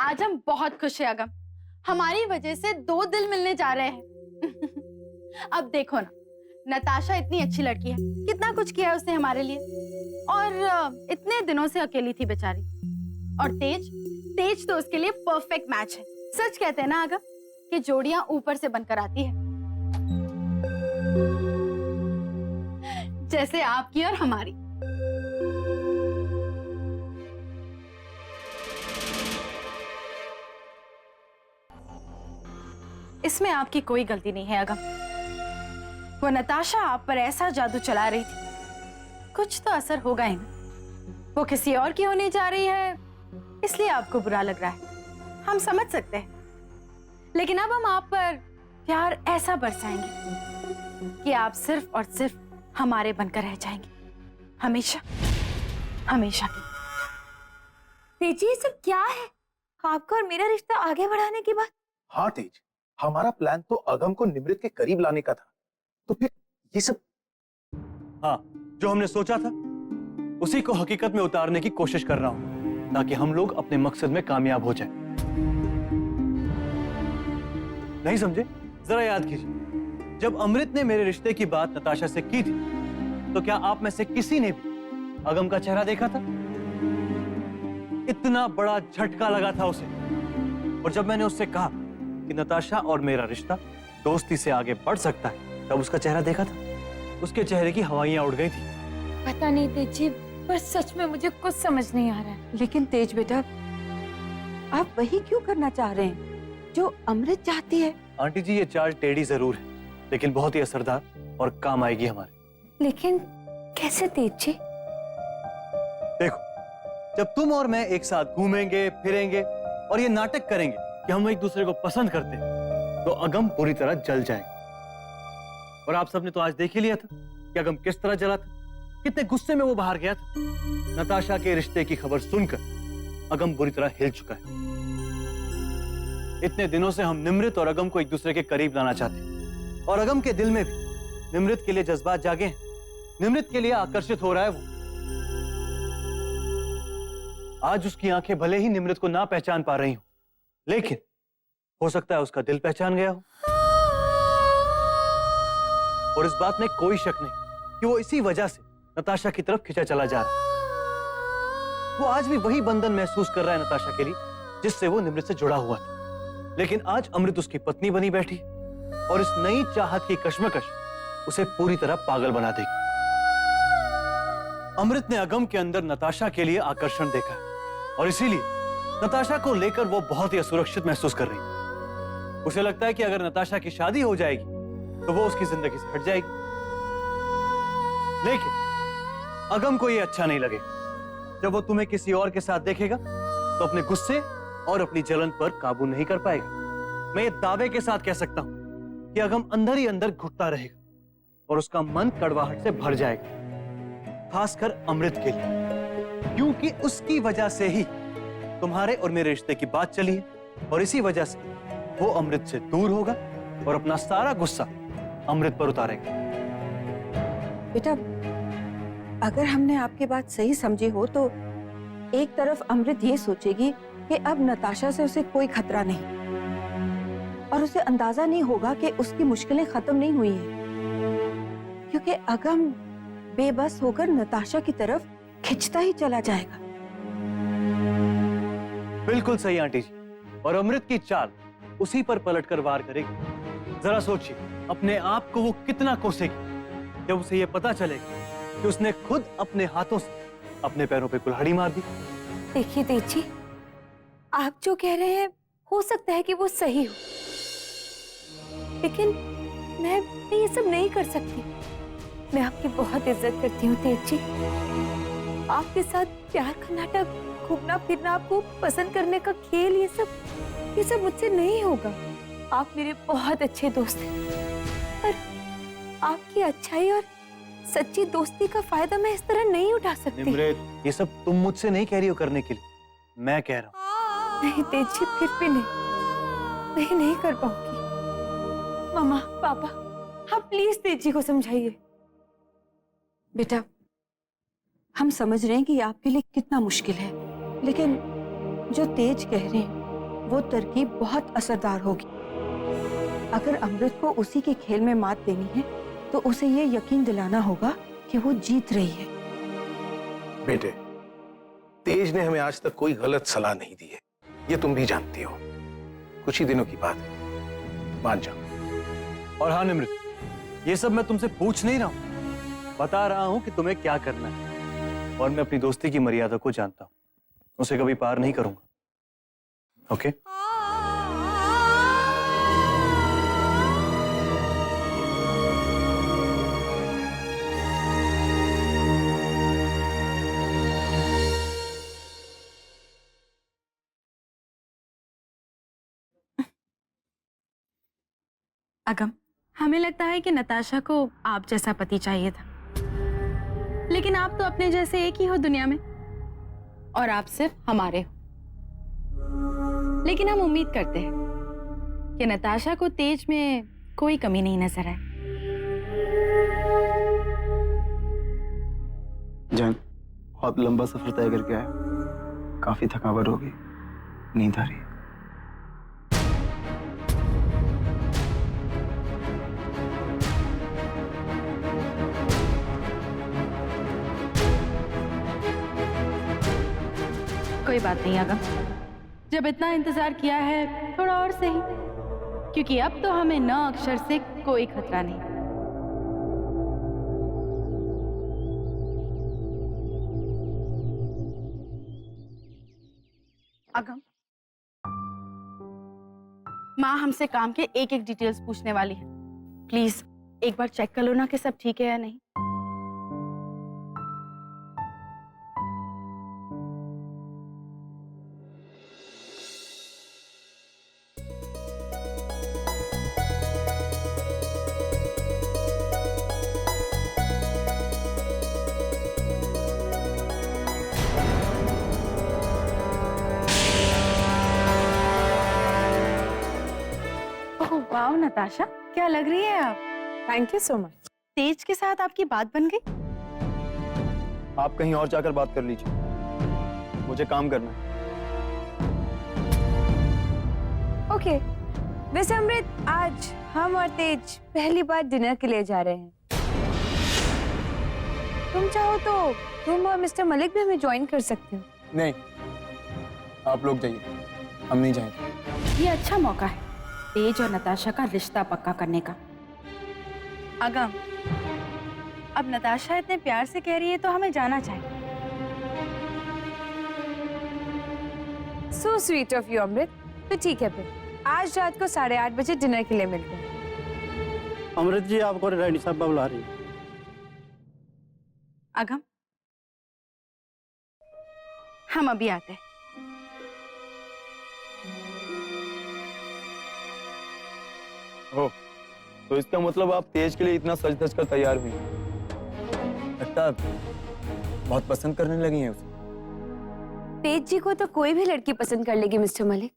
आज हम बहुत खुश हैं अगम। हमारी वजह से दो दिल मिलने जा रहे हैं। अब देखो ना, नताशा इतनी अच्छी लड़की है, कितना कुछ किया है उसने हमारे लिए, और इतने दिनों से अकेली थी बेचारी। और तेज तेज तो उसके लिए परफेक्ट मैच है। सच कहते हैं ना अगम कि जोड़ियां ऊपर से बनकर आती है, जैसे आपकी और हमारी। इसमें आपकी कोई गलती नहीं है अगम। वो नताशा आप पर ऐसा जादू चला रही थी, कुछ तो असर होगा ही ना। वो किसी और की होने जा रही है, इसलिए आपको बुरा लग रहा है, हम समझ सकते हैं। लेकिन अब हम आप पर प्यार ऐसा बरसाएंगे कि आप सिर्फ और सिर्फ हमारे बनकर रह जाएंगे, हमेशा हमेशा के। तेजी, ये सब क्या है? आपका और मेरा रिश्ता आगे बढ़ाने की बात? हाँ तेज, हमारा प्लान तो अगम को निमृत के करीब लाने का था, तो फिर ये सब। हाँ, जो हमने सोचा था उसी को हकीकत में उतारने की कोशिश कर रहा हूं, ताकि हम लोग अपने मकसद में कामयाब हो जाएं। नहीं समझे? जरा याद कीजिए, जब अमृत ने मेरे रिश्ते की बात नताशा से की थी, तो क्या आप में से किसी ने भी अगम का चेहरा देखा था? इतना बड़ा झटका लगा था उसे। और जब मैंने उससे कहा कि नताशा और मेरा रिश्ता दोस्ती से आगे बढ़ सकता है, तब उसका चेहरा देखा था, उसके चेहरे की हवाइयां उड़ गई थी। पता नहीं तेजी, पर सच में मुझे कुछ समझ नहीं आ रहा है। लेकिन तेज बेटा, आप वही क्यों करना चाह रहे हैं जो अमृत चाहती है? आंटी जी, ये चाल टेढ़ी जरूर है, लेकिन बहुत ही असरदार और काम आएगी हमारे। लेकिन कैसे तेजी? देखो, जब तुम और मैं एक साथ घूमेंगे फिरेंगे और ये नाटक करेंगे कि हम एक दूसरे को पसंद करते हैं, तो अगम पूरी तरह जल जाएगा। और आप सबने तो आज देख ही लिया था कि अगम किस तरह जला था, कितने गुस्से में वो बाहर गया था। नताशा के रिश्ते की खबर सुनकर अगम बुरी तरह हिल चुका है। इतने दिनों से हम निमृत और अगम को एक दूसरे के करीब लाना चाहते हैं, और अगम के दिल में भी निमृत के लिए जज्बात जागे हैं। निमृत के लिए आकर्षित हो रहा है वो। आज उसकी आंखें भले ही निमृत को ना पहचान पा रही हो, लेकिन हो सकता है उसका दिल पहचान गया हो। और इस बात में कोई शक नहीं कि वो इसी वजह से नताशा की तरफ खिंचा चला जा रहा है। वो आज भी वही बंधन महसूस कर रहा है नताशा के लिए, जिससे वो निमृत से जुड़ा हुआ था। लेकिन आज अमृत उसकी पत्नी बनी बैठी, और इस नई चाहत की कश्मकश उसे पूरी तरह पागल बना देगी। अमृत ने अगम के अंदर नताशा के लिए आकर्षण देखा है, और इसीलिए नताशा को लेकर वो बहुत ही असुरक्षित महसूस कर रही है। उसे लगता है कि अगर नताशा की शादी हो जाएगी तो वो उसकी जिंदगी से हट जाएगी। लेकिन अगम को ये अच्छा नहीं लगेगा। जब वो तुम्हें किसी और के साथ देखेगा तो अपने गुस्से और अपनी जलन पर काबू नहीं कर पाएगा। मैं ये दावे के साथ कह सकता हूं कि अगम अंदर ही अंदर घुटता रहेगा, और उसका मन कड़वाहट से भर जाएगा, खासकर अमृत के लिए, क्योंकि उसकी वजह से ही तुम्हारे और मेरे रिश्ते की बात चली है। और इसी वजह से वो अमृत से दूर होगा और अपना सारा गुस्सा अमृत पर उतारेगा। बेटा, अगर हमने आपकी बात सही समझी हो तो एक तरफ अमृत ये सोचेगी कि अब नताशा से उसे कोई खतरा नहीं, और उसे अंदाजा नहीं होगा कि उसकी मुश्किलें खत्म नहीं हुई हैं, क्योंकि अगम बेबस होकर नताशा की तरफ खिंचता ही चला जाएगा। बिल्कुल सही आंटी जी, और अमृत की चाल उसी पर पलटकर वार करेगी। जरा सोचिए, अपने आप को वो कितना कोसेगी जब उसे ये पता चलेगा कि उसने खुद अपने हाथों से अपने पैरों पे कुल्हाड़ी मार दी। देखिए तेजी, आप जो कह रहे हैं हो सकता है कि वो सही हो, लेकिन मैं ये सब नहीं कर सकती। मैं आपकी बहुत इज्जत करती हूँ तेजी। आपके साथ प्यार का नाटक, घूमना फिरना, आपको पसंद करने का खेल, ये सब मुझसे नहीं होगा। आप मेरे बहुत अच्छे दोस्त हैं, पर आपकी अच्छाई और सच्ची दोस्ती का फायदा मैं इस तरह नहीं उठा सकती। निमृत, ये सब तुम मुझसे नहीं कह रही हो करने के लिए, मैं कह रहा हूँ। नहीं तेजी, फिर भी नहीं, नहीं कर पाऊंगी। मामा, पापा, आप प्लीज तेजी को समझाइए। बेटा, हम समझ रहे हैं कि आपके लिए कितना मुश्किल है, लेकिन जो तेज कह रहे हैं वो तरकीब बहुत असरदार होगी। अगर अमृत को उसी के खेल में मात देनी है तो उसे ये यकीन दिलाना होगा कि वो जीत रही है। बेटे, तेज ने हमें आज तक कोई गलत सलाह नहीं दी है, ये तुम भी जानती हो। कुछ ही दिनों की बात है, मान जाओ। और हाँ निमृत, ये सब मैं तुमसे पूछ नहीं रहा हूं, बता रहा हूं कि तुम्हें क्या करना है। और मैं अपनी दोस्ती की मर्यादा को जानता हूं, उसे कभी पार नहीं करूंगा। ओके? अगम, हमें लगता है कि नताशा को आप जैसा पति चाहिए था, लेकिन आप तो अपने जैसे एक ही हो दुनिया में, और आप सिर्फ हमारे हो। लेकिन हम उम्मीद करते हैं कि नताशा को तेज में कोई कमी नहीं नजर आए। जंग बहुत लंबा सफर तय करके आया, काफी थकावट हो गई, नींद आ रही है। कोई बात नहीं अगम, जब इतना इंतजार किया है थोड़ा और सही, क्योंकि अब तो हमें न अक्षर से कोई खतरा नहीं। अगम, माँ हमसे काम के एक एक डिटेल्स पूछने वाली है। प्लीज एक बार चेक कर लो ना कि सब ठीक है या नहीं। वाह नताशा, क्या लग रही है आप? Thank you so much. Tej के साथ आपकी बात बन गई? आप कहीं और जाकर बात कर लीजिए, मुझे काम करना है। ओके, वैसे अमृत, आज हम और तेज पहली बार डिनर के लिए जा रहे हैं। तुम चाहो तो तुम और मिस्टर मलिक भी हमें ज्वाइन कर सकते हो। नहीं, आप लोग जाइए, हम नहीं जाएंगे। ये अच्छा मौका है तेज और नताशा का रिश्ता पक्का करने का। अगम, अब नताशा इतने प्यार से कह रही है तो हमें जाना चाहिए। सो स्वीट ऑफ यू अमृत। तो ठीक है, फिर आज रात को 8:30 बजे डिनर के लिए मिलते हैं। अमृत जी, आपको रानी साहब बुला रही है। अगम, हम अभी आते हैं। हो, तो इसका मतलब आप तेज के लिए इतना सज धज कर तैयार हुई, लगता है बहुत पसंद करने लगी हैं उसे। तेज जी को तो कोई भी लड़की पसंद कर लेगी मिस्टर मलिक।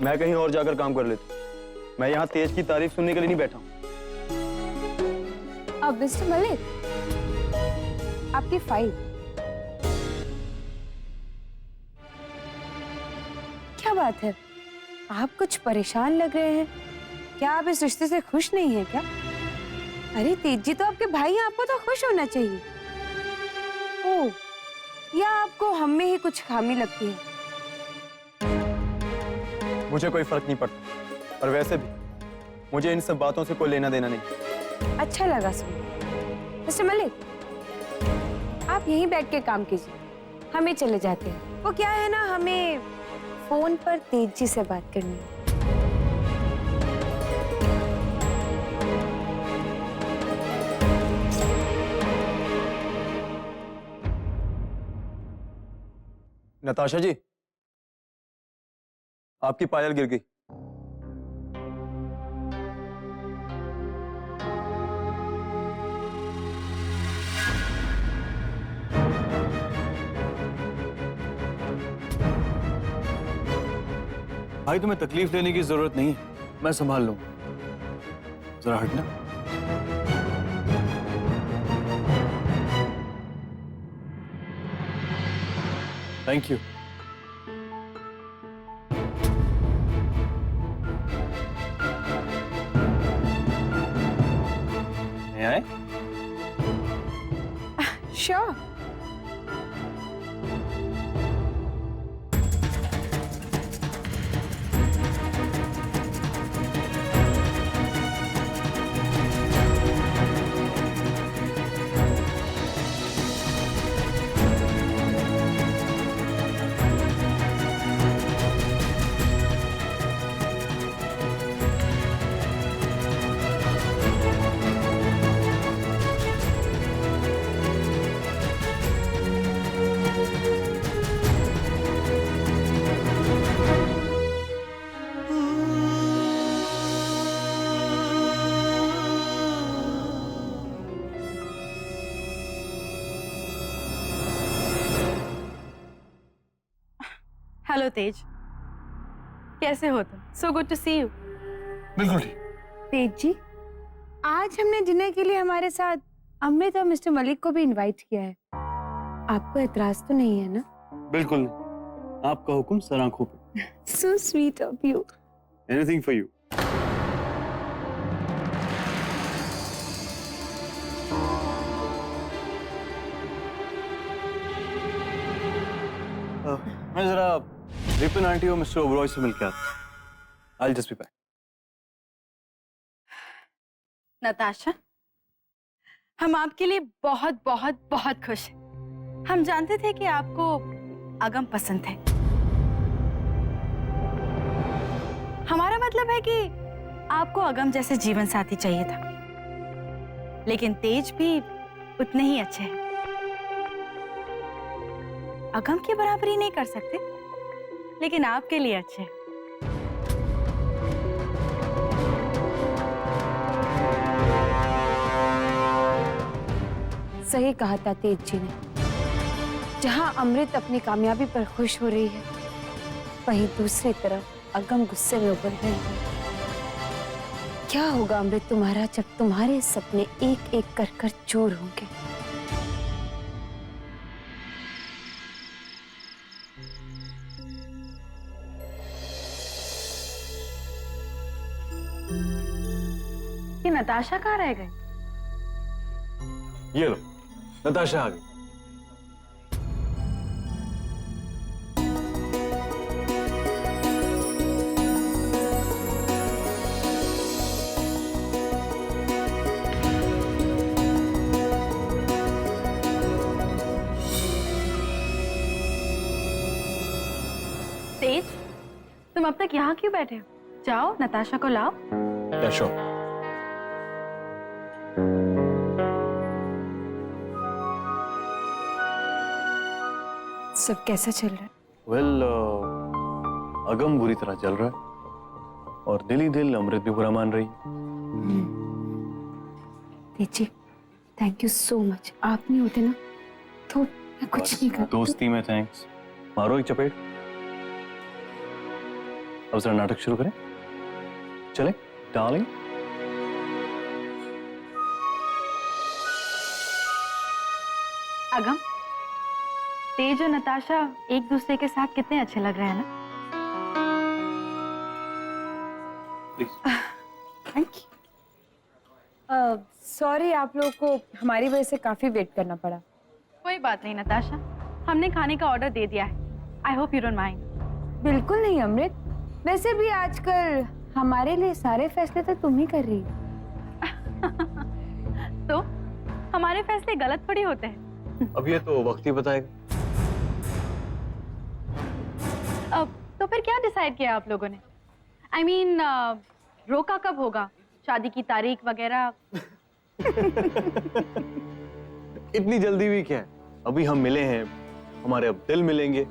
मैं कहीं और जाकर काम कर लेता हूँ, मैं यहाँ तेज की तारीफ सुनने के लिए नहीं बैठा हूँ। अब मिस्टर मलिक, आपकी फाइल। क्या बात है, आप कुछ परेशान लग रहे हैं। क्या आप इस रिश्ते से खुश नहीं हैं क्या? अरे तेज जी तो आपके भाई हैं, आपको तो खुश होना चाहिए। ओह, या आपको हम में ही कुछ खामी लगती है? मुझे कोई फर्क नहीं पड़ता, और वैसे भी मुझे इन सब बातों से कोई लेना देना नहीं। अच्छा लगा सुन। मिस्टर मलिक, आप यहीं बैठ के काम कीजिए, हमें चले जाते हैं। वो क्या है ना, हमें फोन पर तेज जी से बात करनी है। नताशा जी, आपकी पायल गिर गई। भाई तुम्हें तकलीफ लेने की जरूरत नहीं है, मैं संभाल लूंगा। जरा हटना। Thank you. Sure? Hello Tej, कैसे हो तुम? So good to see you. बिल्कुल ठीक। तेज जी, आज हमने डिनर के लिए हमारे साथ अमृत और मिस्टर मलिक को भी इनवाइट किया है। आपको एतराज तो नहीं है ना? बिल्कुल नहीं। आपका हुक्म सर आंखों पे। So sweet of you. Anything for you. मैं जरा रिपन आंटी और मिस्टर ओबरॉय से मिलकर आता। I'll just be back. Natasha, हम आपके लिए बहुत बहुत बहुत खुश हैं। हम जानते थे कि आपको अगम पसंद है। हमारा मतलब है कि आपको अगम जैसे जीवन साथी चाहिए था, लेकिन तेज भी उतने ही अच्छे हैं। अगम की बराबरी नहीं कर सकते, लेकिन आपके लिए अच्छे हैं। सही कहा था तेज जी ने। जहां अमृत अपनी कामयाबी पर खुश हो रही है, वहीं दूसरी तरफ अगम गुस्से में उबल रही है। क्या होगा अमृत तुम्हारा जब तुम्हारे सपने एक एक कर कर चूर होंगे? ये नताशा कहाँ रह गई? ये लो, नताशा आ गई। तेज, तुम अब तक यहाँ क्यों बैठे हो? जाओ नताशा को लाओ। Yeah, sure. सब कैसा चल रहा है? Well, अगम बुरी तरह चल रहा है और दिल ही दिल अमृत भी बुरा मान रही है। तेज जी, थैंक यू सो मच। आप नहीं होते ना तो मैं कुछ नहीं कर। दोस्ती में थैंक्स। मारो एक चपेट। अब जरा नाटक शुरू करें। चले डार्लिंग। अगम, तेज और नताशा एक दूसरे के साथ कितने अच्छे लग रहे हैं ना? Thank you. सॉरी, आप लोगों को हमारी वजह से काफी वेट करना पड़ा। कोई बात नहीं नताशा, हमने खाने का ऑर्डर दे दिया है। I hope you don't mind. बिल्कुल नहीं अमृत, वैसे भी आजकल हमारे लिए सारे फैसले तो तुम ही कर रही हो। तो हमारे फैसले गलत थोड़ी होते हैं। अब ये तो वक्त ही बताएगा। अब तो फिर क्या डिसाइड किया आप लोगों ने? आई मीन, रोका कब होगा? शादी की तारीख वगैरह? इतनी जल्दी भी क्या है? अभी हम मिले हैं, हमारे अब दिल मिलेंगे।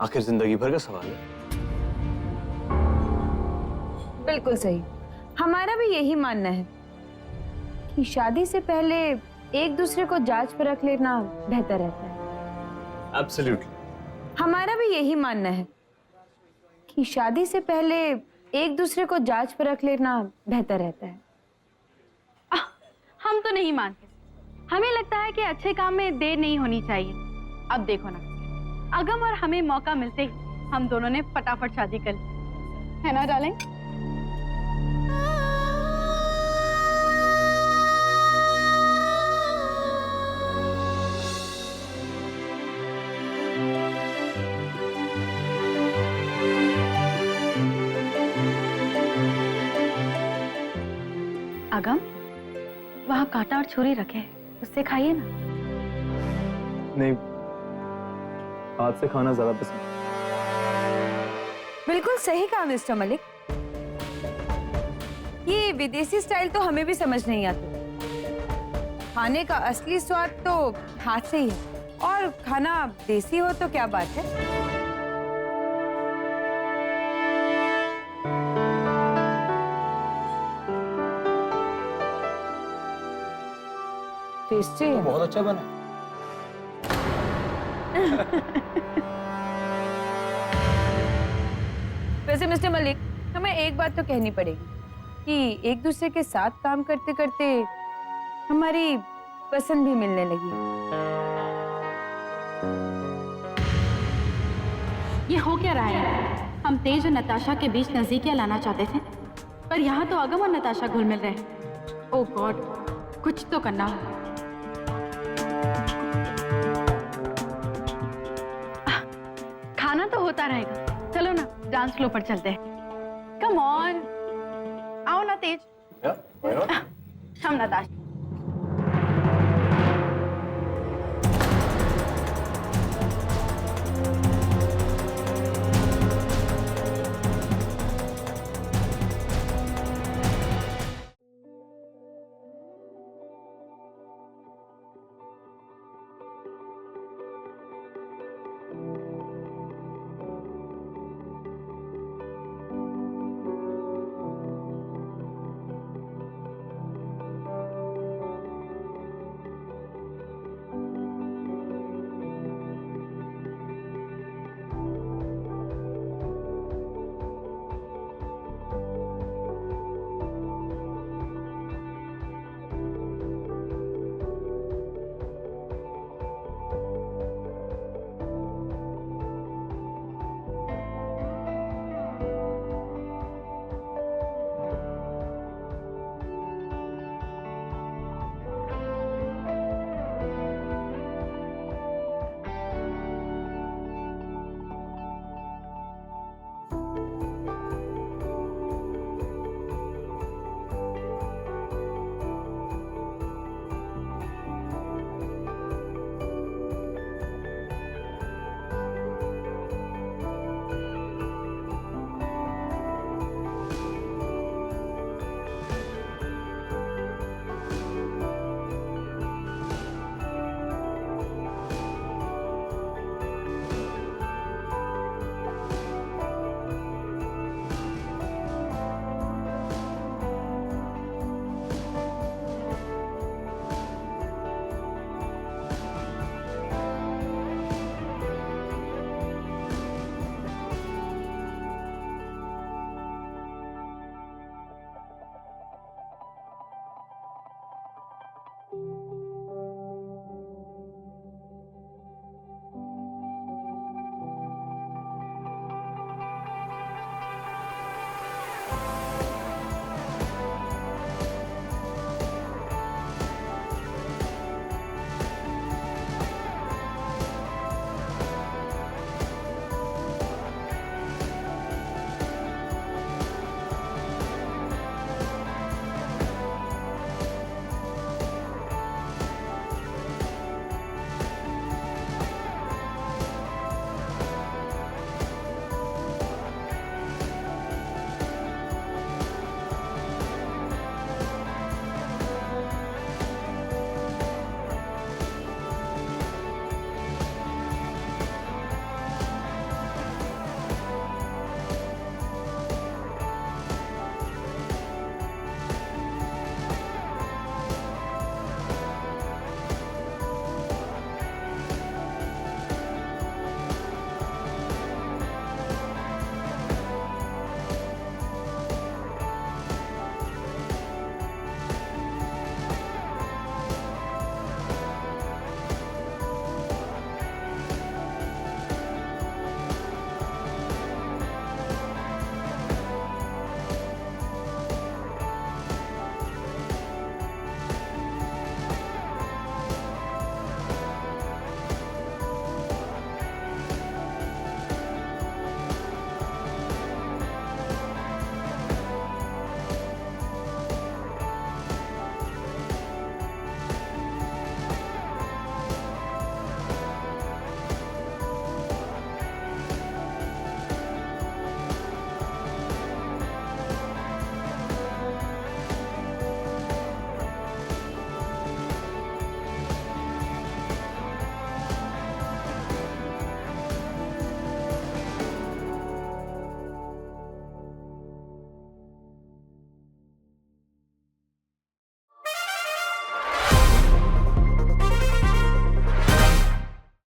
आखिर जिंदगी भर का सवाल है। बिल्कुल सही। हमारा भी यही मानना है कि शादी से पहले एक दूसरे को जांच परख लेना बेहतर रहता है। एब्सोल्युटली। हमारा भी यही मानना है कि शादी से पहले एक दूसरे को जांच परख लेना बेहतर रहता है। हम तो नहीं मानते। हमें लगता है कि अच्छे काम में देर नहीं होनी चाहिए। अब देखो ना, अगम और हमें मौका मिलते ही हम दोनों ने फटाफट शादी कर ली, है ना डार्लिंग? अगम, वहाँ कांटा और छुरी रखे हैं, उससे खाइए ना। नहीं, हाथ से खाना ज्यादा पसंद। बिल्कुल सही कहा मिस्टर मलिक। ये विदेशी स्टाइल तो हमें भी समझ नहीं आती। खाने का असली स्वाद तो हाथ से ही है, और खाना देसी हो तो क्या बात है। टेस्टी है। बहुत अच्छा बना। वैसे मिस्टर मलिक, हमें एक बात तो कहनी पड़ेगी कि एक दूसरे के साथ काम करते करते हमारी पसंद भी मिलने लगी। ये हो क्या रहा है? हम तेज और नताशा के बीच नजदीकियां लाना चाहते थे, पर यहाँ तो अगम और नताशा घुल मिल रहे हैं। ओह गॉड, कुछ तो करना होगा। खाना तो होता रहेगा, चलो ना डांस फ्लोर पर चलते हैं। कम ऑन, आओ ना तेज। हम नताशा।